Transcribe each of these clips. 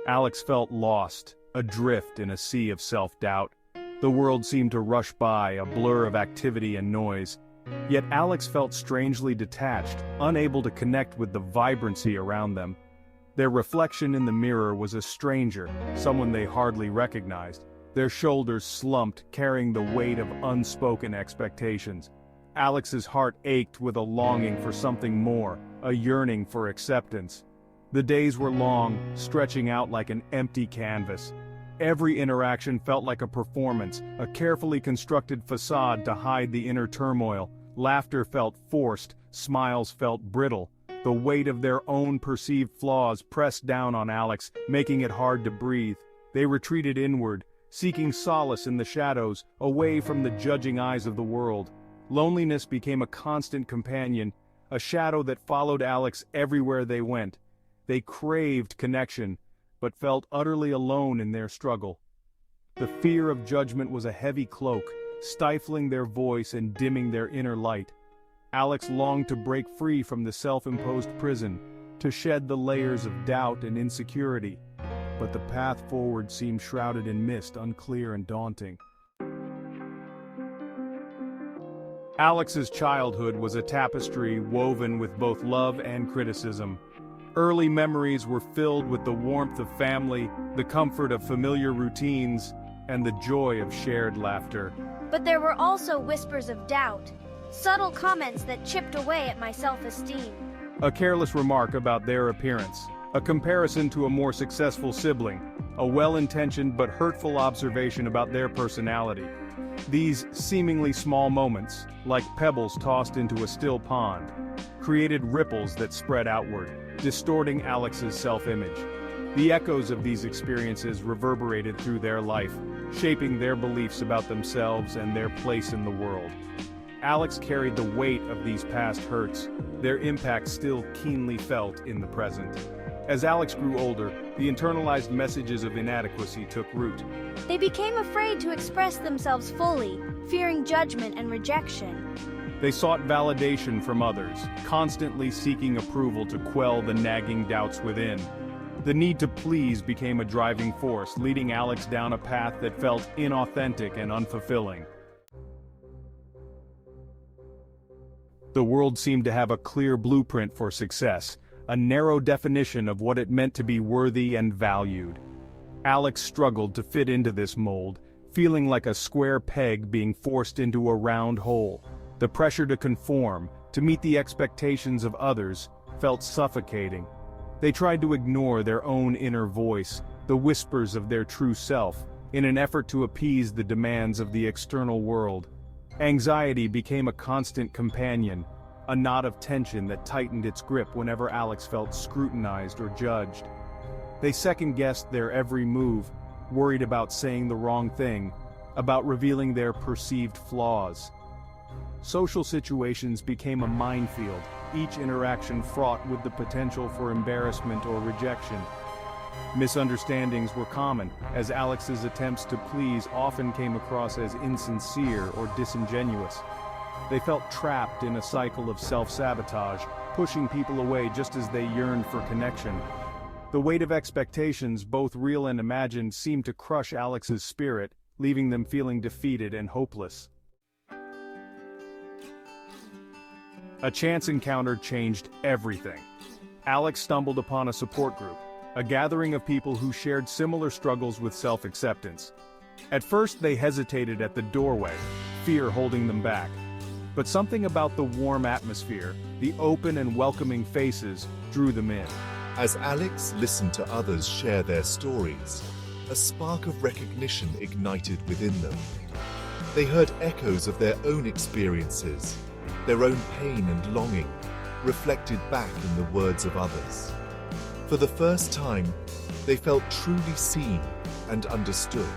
Alex felt lost, adrift in a sea of self-doubt. The world seemed to rush by, a blur of activity and noise. Yet Alex felt strangely detached, unable to connect with the vibrancy around them. Their reflection in the mirror was a stranger, someone they hardly recognized. Their shoulders slumped, carrying the weight of unspoken expectations. Alex's heart ached with a longing for something more, a yearning for acceptance. The days were long, stretching out like an empty canvas. Every interaction felt like a performance, a carefully constructed facade to hide the inner turmoil. Laughter felt forced, smiles felt brittle. The weight of their own perceived flaws pressed down on Alex, making it hard to breathe. They retreated inward, seeking solace in the shadows, away from the judging eyes of the world. Loneliness became a constant companion, a shadow that followed Alex everywhere they went. They craved connection, but felt utterly alone in their struggle. The fear of judgment was a heavy cloak, stifling their voice and dimming their inner light. Alex longed to break free from the self-imposed prison, to shed the layers of doubt and insecurity. But the path forward seemed shrouded in mist, unclear and daunting. Alex's childhood was a tapestry woven with both love and criticism. Early memories were filled with the warmth of family, the comfort of familiar routines, and the joy of shared laughter. But there were also whispers of doubt, subtle comments that chipped away at my self-esteem. A careless remark about their appearance, a comparison to a more successful sibling, a well-intentioned but hurtful observation about their personality. These seemingly small moments, like pebbles tossed into a still pond, created ripples that spread outward, distorting Alex's self-image. The echoes of these experiences reverberated through their life, shaping their beliefs about themselves and their place in the world. Alex carried the weight of these past hurts, their impact still keenly felt in the present. As Alex grew older, the internalized messages of inadequacy took root. They became afraid to express themselves fully, fearing judgment and rejection. They sought validation from others, constantly seeking approval to quell the nagging doubts within. The need to please became a driving force, leading Alex down a path that felt inauthentic and unfulfilling. The world seemed to have a clear blueprint for success, a narrow definition of what it meant to be worthy and valued. Alex struggled to fit into this mold, feeling like a square peg being forced into a round hole. The pressure to conform, to meet the expectations of others, felt suffocating. They tried to ignore their own inner voice, the whispers of their true self, in an effort to appease the demands of the external world. Anxiety became a constant companion, a knot of tension that tightened its grip whenever Alex felt scrutinized or judged. They second-guessed their every move, worried about saying the wrong thing, about revealing their perceived flaws. Social situations became a minefield, each interaction fraught with the potential for embarrassment or rejection. Misunderstandings were common, as Alex's attempts to please often came across as insincere or disingenuous. They felt trapped in a cycle of self-sabotage, pushing people away just as they yearned for connection. The weight of expectations, both real and imagined, seemed to crush Alex's spirit, leaving them feeling defeated and hopeless. A chance encounter changed everything. Alex stumbled upon a support group, a gathering of people who shared similar struggles with self-acceptance. At first they hesitated at the doorway, fear holding them back. But something about the warm atmosphere, the open and welcoming faces, drew them in. As Alex listened to others share their stories, a spark of recognition ignited within them. They heard echoes of their own experiences, their own pain and longing, reflected back in the words of others. For the first time, they felt truly seen and understood.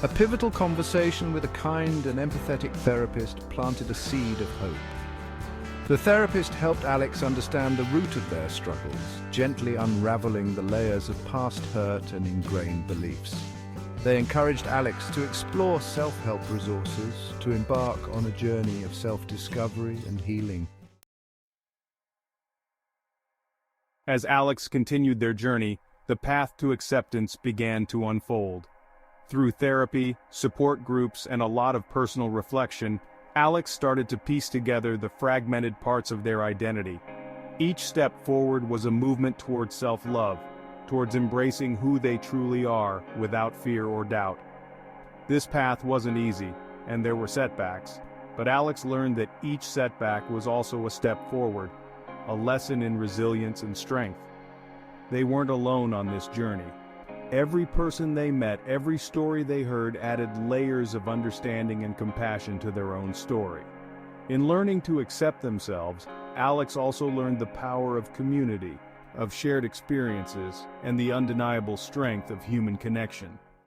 A pivotal conversation with a kind and empathetic therapist planted a seed of hope. The therapist helped Alex understand the root of their struggles, gently unraveling the layers of past hurt and ingrained beliefs. They encouraged Alex to explore self-help resources, to embark on a journey of self-discovery and healing. As Alex continued their journey, the path to acceptance began to unfold. Through therapy, support groups, and a lot of personal reflection, Alex started to piece together the fragmented parts of their identity. Each step forward was a movement towards self-love, towards embracing who they truly are without fear or doubt. This path wasn't easy, and there were setbacks, but Alex learned that each setback was also a step forward, a lesson in resilience and strength. They weren't alone on this journey. Every person they met, every story they heard added layers of understanding and compassion to their own story. In learning to accept themselves, Alex also learned the power of community, of shared experiences, and the undeniable strength of human connection.